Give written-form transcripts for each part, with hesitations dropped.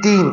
3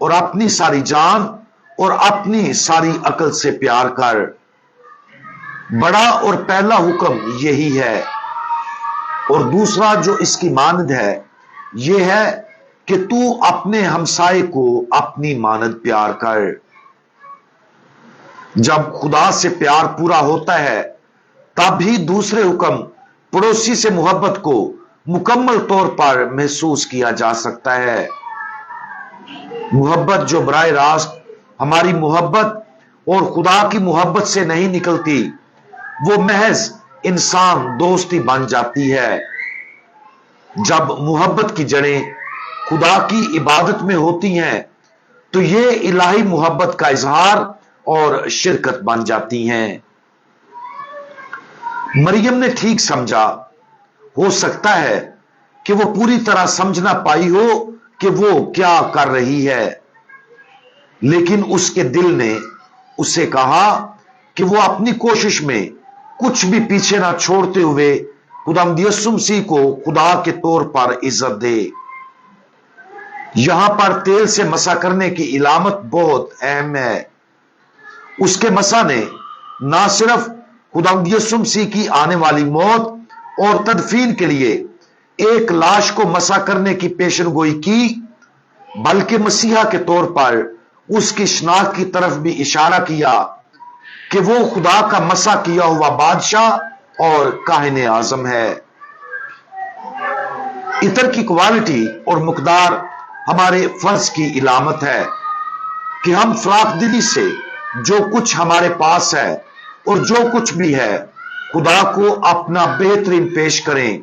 اور اپنی ساری جان اور اپنی ساری عقل سے پیار کر۔ بڑا اور پہلا حکم یہی ہے، اور دوسرا جو اس کی مانند ہے یہ ہے کہ تو اپنے ہمسائے کو اپنی مانند پیار کر۔ جب خدا سے پیار پورا ہوتا ہے تب ہی دوسرے حکم پڑوسی سے محبت کو مکمل طور پر محسوس کیا جا سکتا ہے۔ محبت جو براہ راست ہماری محبت اور خدا کی محبت سے نہیں نکلتی، وہ محض انسان دوستی بن جاتی ہے۔ جب محبت کی جڑیں خدا کی عبادت میں ہوتی ہیں تو یہ الہی محبت کا اظہار اور شرکت بن جاتی ہیں۔ مریم نے ٹھیک سمجھا، ہو سکتا ہے کہ وہ پوری طرح سمجھ نہ پائی ہو کہ وہ کیا کر رہی ہے، لیکن اس کے دل نے اسے کہا کہ وہ اپنی کوشش میں کچھ بھی پیچھے نہ چھوڑتے ہوئے خداوند یسوع مسیح کو خدا کے طور پر عزت دے۔ یہاں پر تیل سے مسح کرنے کی علامت بہت اہم ہے۔ اس کے مسح نے نہ صرف خداوند یسوع مسیح کی آنے والی موت اور تدفین کے لیے ایک لاش کو مسح کرنے کی پیشن گوئی کی، بلکہ مسیحا کے طور پر اس کی شناخت کی طرف بھی اشارہ کیا کہ وہ خدا کا مسح کیا ہوا بادشاہ اور کاہن اعظم ہے۔ عطر کی کوالٹی اور مقدار ہمارے فرض کی علامت ہے کہ ہم فراخ دلی سے جو کچھ ہمارے پاس ہے اور جو کچھ بھی ہے خدا کو اپنا بہترین پیش کریں،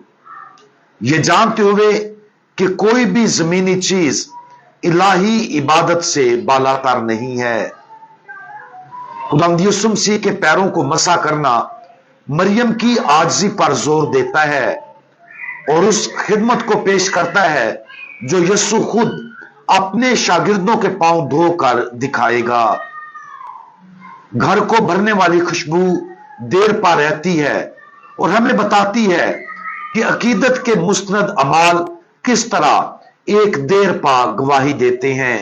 یہ جانتے ہوئے کہ کوئی بھی زمینی چیز الہی عبادت سے بالاتر نہیں ہے۔ خداوند یسوع مسیح کے پیروں کو مسح کرنا مریم کی عاجزی پر زور دیتا ہے اور اس خدمت کو پیش کرتا ہے جو یسوع خود اپنے شاگردوں کے پاؤں دھو کر دکھائے گا۔ گھر کو بھرنے والی خوشبو دیر پا رہتی ہے اور ہمیں بتاتی ہے کہ عقیدت کے مستند اعمال کس طرح ایک دیر پا گواہی دیتے ہیں۔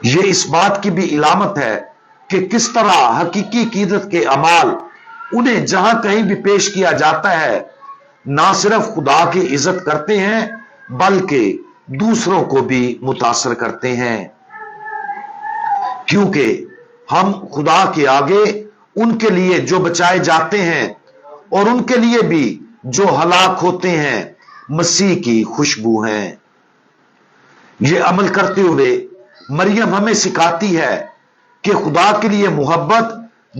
یہ اس بات کی بھی علامت ہے کہ کس طرح حقیقی عقیدت کے اعمال انہیں جہاں کہیں بھی پیش کیا جاتا ہے نہ صرف خدا کی عزت کرتے ہیں بلکہ دوسروں کو بھی متاثر کرتے ہیں، کیونکہ ہم خدا کے آگے ان کے لیے جو بچائے جاتے ہیں اور ان کے لیے بھی جو ہلاک ہوتے ہیں مسیح کی خوشبو ہیں۔ یہ عمل کرتے ہوئے مریم ہمیں سکھاتی ہے کہ خدا کے لیے محبت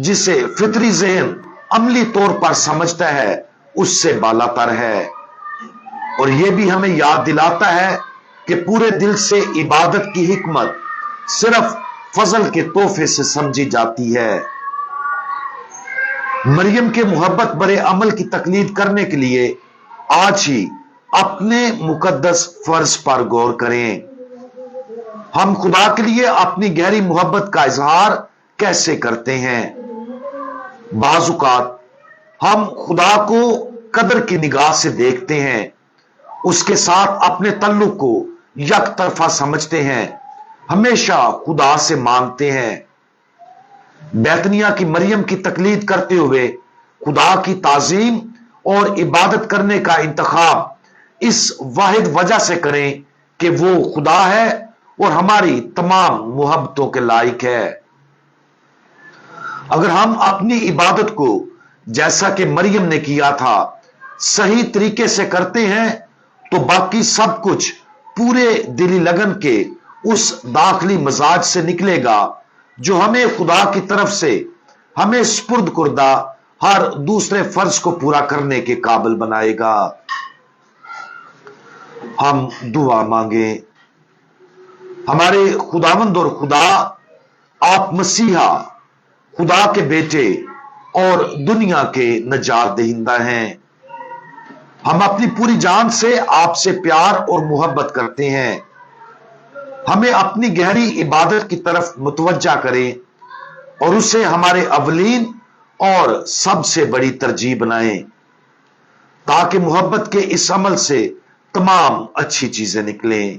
جسے فطری ذہن عملی طور پر سمجھتا ہے اس سے بالاتر ہے، اور یہ بھی ہمیں یاد دلاتا ہے کہ پورے دل سے عبادت کی حکمت صرف فضل کے تحفے سے سمجھی جاتی ہے۔ مریم کے محبت برے عمل کی تقلید کرنے کے لیے آج ہی اپنے مقدس فرض پر غور کریں۔ ہم خدا کے لیے اپنی گہری محبت کا اظہار کیسے کرتے ہیں؟ بعض اوقات ہم خدا کو قدر کی نگاہ سے دیکھتے ہیں، اس کے ساتھ اپنے تعلق کو یک طرفہ سمجھتے ہیں، ہمیشہ خدا سے مانگتے ہیں۔ بیتنیا کی مریم کی تقلید کرتے ہوئے خدا کی تعظیم اور عبادت کرنے کا انتخاب اس واحد وجہ سے کریں کہ وہ خدا ہے اور ہماری تمام محبتوں کے لائق ہے۔ اگر ہم اپنی عبادت کو جیسا کہ مریم نے کیا تھا صحیح طریقے سے کرتے ہیں تو باقی سب کچھ پورے دلی لگن کے اس داخلی مزاج سے نکلے گا جو ہمیں خدا کی طرف سے ہمیں سپرد کردہ ہر دوسرے فرض کو پورا کرنے کے قابل بنائے گا۔ ہم دعا مانگیں۔ ہمارے خداوند اور خدا، آپ مسیحا خدا کے بیٹے اور دنیا کے نجات دہندہ ہیں۔ ہم اپنی پوری جان سے آپ سے پیار اور محبت کرتے ہیں۔ ہمیں اپنی گہری عبادت کی طرف متوجہ کریں اور اسے ہمارے اولین اور سب سے بڑی ترجیح بنائیں تاکہ محبت کے اس عمل سے تمام اچھی چیزیں نکلیں۔